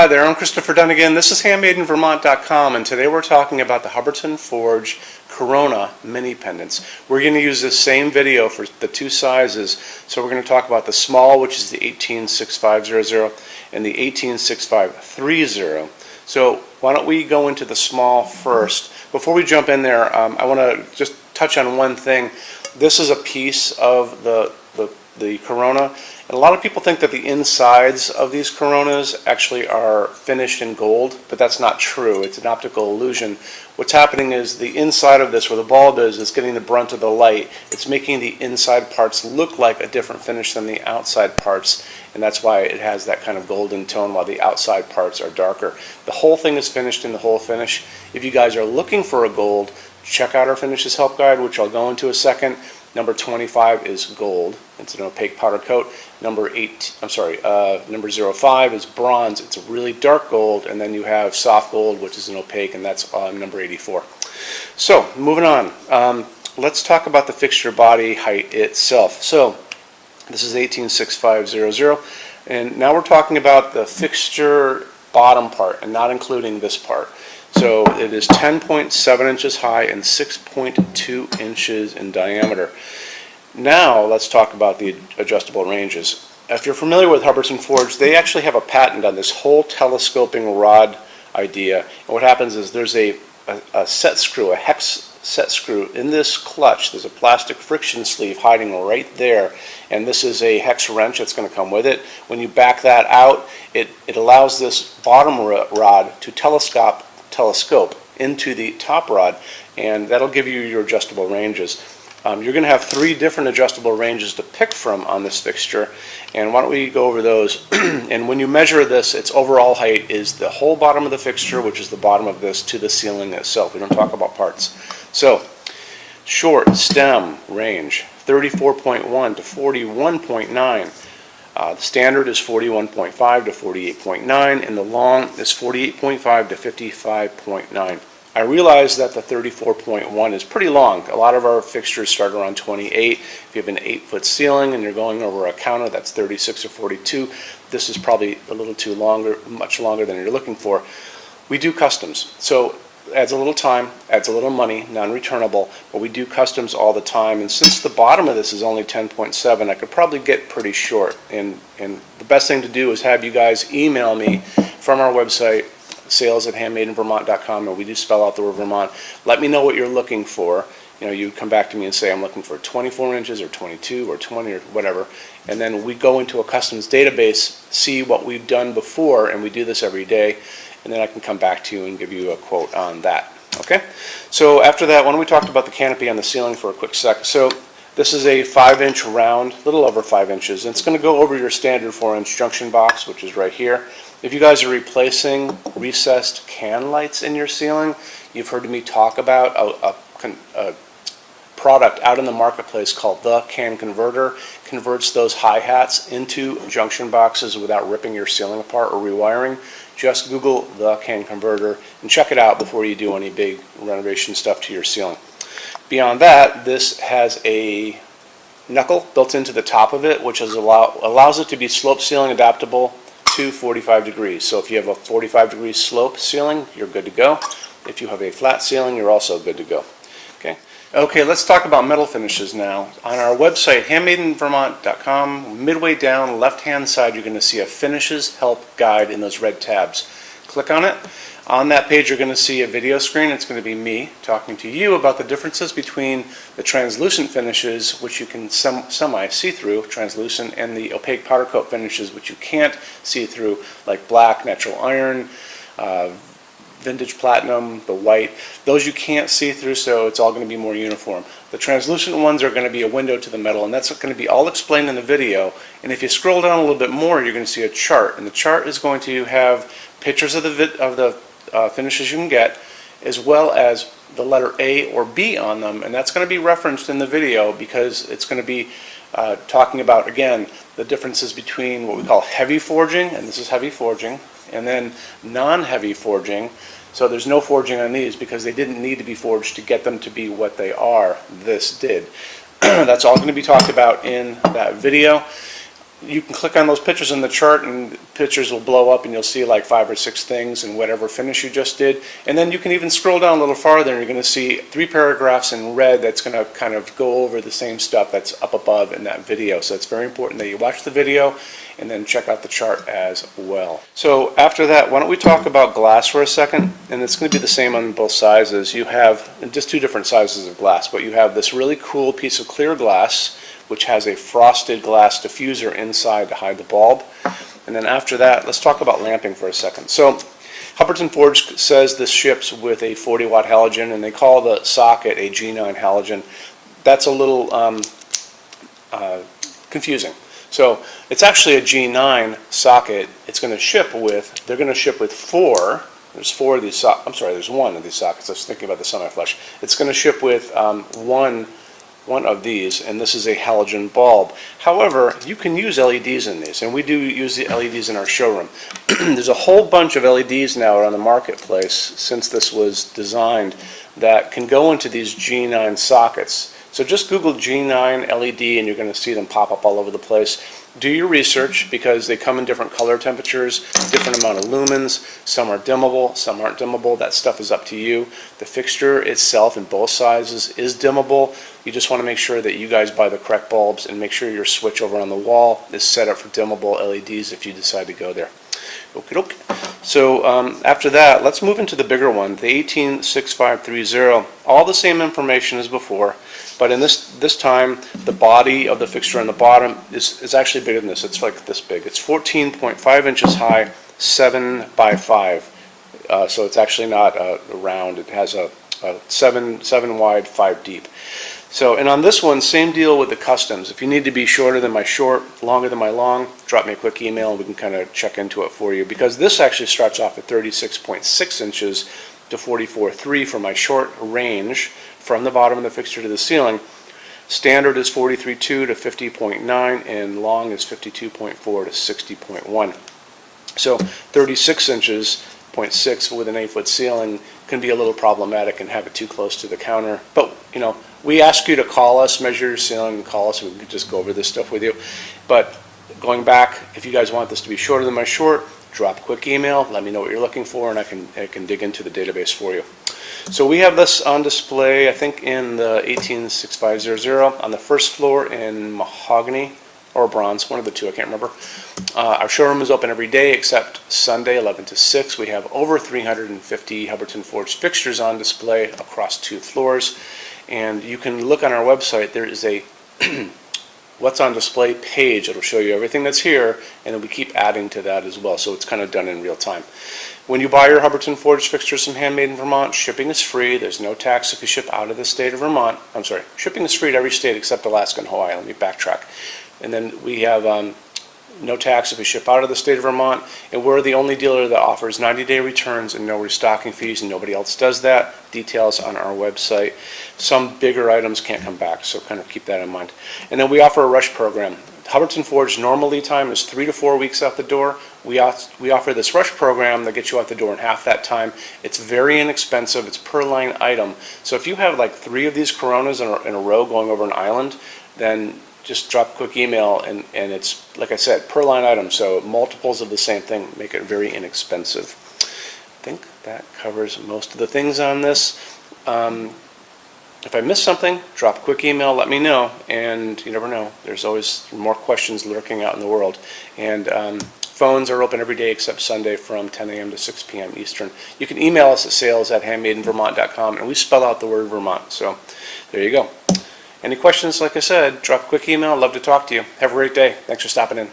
Hi there, I'm Christopher Dunnigan. This is HandmadeInVermont.com, and today we're talking about the Hubbardton Forge Corona mini pendants. We're going to use this same video for the two sizes. So we're going to talk about the small, which is the 186500, and the 186530. So why don't we go into the small first. Before we jump in there, I want to just touch on one thing. This is a piece of the Corona. And a lot of people think that the insides of these Coronas actually are finished in gold, but that's not true. It's an optical illusion. What's happening is the inside of this, where the bulb is getting the brunt of the light. It's making the inside parts look like a different finish than the outside parts, and that's why it has that kind of golden tone while the outside parts are darker. The whole thing is finished in the whole finish. If you guys are looking for a gold, check out our Finishes Help Guide, which I'll go into a second. Number 25 is gold. It's an opaque powder coat. Number 05 is bronze. It's a really dark gold, and then you have soft gold, which is an opaque, and that's number 84. So moving on, let's talk about the fixture body height itself. So this is 186500, and now we're talking about the fixture bottom part, and not including this part. So it is 10.7 inches high and 6.2 inches in diameter. Now let's talk about the adjustable ranges. If you're familiar with Hubbardton Forge, they actually have a patent on this whole telescoping rod idea. And what happens is there's a set screw, a hex set screw in this clutch. There's a plastic friction sleeve hiding right there, and this is a hex wrench that's going to come with it. When you back that out, it allows this bottom rod to telescope into the top rod, and that'll give you your adjustable ranges. You're going to have 3 different adjustable ranges to pick from on this fixture, and why don't we go over those. And when you measure this, its overall height is the whole bottom of the fixture, which is the bottom of this, to the ceiling itself. We don't talk about parts. So short stem range 34.1 to 41.9. The standard is 41.5 to 48.9, and the long is 48.5 to 55.9. I realize that the 34.1 is pretty long. A lot of our fixtures start around 28. If you have an 8-foot ceiling and you're going over a counter that's 36 or 42, this is probably a little too longer, much longer than you're looking for. We do customs, so adds a little time, adds a little money, non-returnable, but we do customs all the time. And since the bottom of this is only 10.7, I could probably get pretty short. And the best thing to do is have you guys email me from our website, sales@HandmadeInVermont.com, and we do spell out the word Vermont. Let me know what you're looking for. You know, you come back to me and say, I'm looking for 24 inches or 22 or 20 or whatever, and then we go into a customs database, see what we've done before, and we do this every day, and then I can come back to you and give you a quote on that. Okay? So after that, why don't we talk about the canopy on the ceiling for a quick sec. So this is a 5-inch round, a little over 5 inches, and it's going to go over your standard 4-inch junction box, which is right here. If you guys are replacing recessed can lights in your ceiling, you've heard me talk about a product out in the marketplace called the Can Converter. Converts those hi-hats into junction boxes without ripping your ceiling apart or rewiring. Just Google the Can Converter and check it out before you do any big renovation stuff to your ceiling. Beyond that, this has a knuckle built into the top of it, which allows it to be slope ceiling adaptable to 45 degrees. So if you have a 45-degree slope ceiling, you're good to go. If you have a flat ceiling, you're also good to go. Okay, let's talk about metal finishes now. On our website, HandmadeInVermont.com, midway down, left-hand side, you're going to see a Finishes Help Guide in those red tabs. Click on it. On that page, you're going to see a video screen. It's going to be me talking to you about the differences between the translucent finishes, which you can semi-see through, translucent, and the opaque powder coat finishes, which you can't see through, like black, natural iron, vintage platinum, the white. Those you can't see through, so it's all going to be more uniform. The translucent ones are going to be a window to the metal, and that's going to be all explained in the video. And if you scroll down a little bit more, you're going to see a chart, and the chart is going to have pictures of the finishes you can get, as well as the letter A or B on them, and that's going to be referenced in the video because it's going to be talking about, again, the differences between what we call heavy forging, and this is heavy forging, and then non-heavy forging. So there's no forging on these because they didn't need to be forged to get them to be what they are. This did. That's all going to be talked about in that video. you can click on those pictures in the chart and pictures will blow up and you'll see like 5 or 6 things in whatever finish you just did. And then you can even scroll down a little farther and you're going to see 3 paragraphs in red that's going to kind of go over the same stuff that's up above in that video. So it's very important that you watch the video and then check out the chart as well. So after that, why don't we talk about glass for a second? And it's going to be the same on both sizes. You have just 2 different sizes of glass, but you have this really cool piece of clear glass which has a frosted glass diffuser inside to hide the bulb. And then after that, let's talk about lamping for a second. So Hubbardton Forge says this ships with a 40-watt halogen, and they call the socket a G9 halogen. That's a little confusing. So it's actually a G9 socket. It's going to ship with, they're going to ship with 4. There's 4 of these sockets. I'm sorry, there's 1 of these sockets. I was thinking about the semi-flush. It's going to ship with one of these, and this is a halogen bulb. However, you can use LEDs in these, and we do use the LEDs in our showroom. There's a whole bunch of LEDs now on the marketplace since this was designed that can go into these G9 sockets. So just Google G9 LED and you're going to see them pop up all over the place. Do your research because they come in different color temperatures, different amount of lumens. Some are dimmable, some aren't dimmable. That stuff is up to you. The fixture itself in both sizes is dimmable. You just want to make sure that you guys buy the correct bulbs and make sure your switch over on the wall is set up for dimmable LEDs if you decide to go there. Okie doke. So after that, let's move into the bigger one, the 186530. All the same information as before, but in this time, the body of the fixture on the bottom is actually bigger than this. It's like this big. It's 14.5 inches high, 7 by 5. So it's actually not round. It has a 7 wide, 5 deep. So, and on this one, same deal with the customs. If you need to be shorter than my short, longer than my long, drop me a quick email and we can kind of check into it for you. Because this actually starts off at 36.6 inches to 44.3 for my short range from the bottom of the fixture to the ceiling. Standard is 43.2 to 50.9 and long is 52.4 to 60.1. So 36 inches, 0.6 with an 8-foot ceiling can be a little problematic and have it too close to the counter. But, you know, we ask you to call us, measure your ceiling, and call us, and we can just go over this stuff with you. But going back, if you guys want this to be shorter than my short, drop a quick email, let me know what you're looking for, and I can dig into the database for you. So we have this on display, I think, in the 186500 on the first floor in mahogany or bronze, one of the two, I can't remember. Our showroom is open every day except Sunday, 11 to 6. We have over 350 Hubbardton Forge fixtures on display across 2 floors. And you can look on our website. There is a what's on display page. It'll show you everything that's here, and then we keep adding to that as well. So it's kind of done in real time. When you buy your Hubbardton Forge fixtures from Handmade in Vermont, shipping is free. There's no tax if you ship out of the state of Vermont. I'm sorry, shipping is free to every state except Alaska and Hawaii. Let me backtrack. And then we have no tax if we ship out of the state of Vermont, and we're the only dealer that offers 90-day returns and no restocking fees, and nobody else does that. Details on our website. Some bigger items can't come back, so kind of keep that in mind. And then we offer a rush program. Hubbardton Forge normal lead time is 3 to 4 weeks out the door. We offer this rush program that gets you out the door in half that time. It's very inexpensive. It's per line item. So if you have like 3 of these Coronas in a row going over an island, then just drop a quick email, and it's, like I said, per line item, so multiples of the same thing make it very inexpensive. I think that covers most of the things on this. If I missed something, drop a quick email, let me know, and you never know. There's always more questions lurking out in the world. And phones are open every day except Sunday from 10 a.m. to 6 p.m. Eastern. You can email us at sales@HandmadeInVermont.com, and we spell out the word Vermont. So there you go. Any questions, like I said, drop a quick email. I'd love to talk to you. Have a great day. Thanks for stopping in.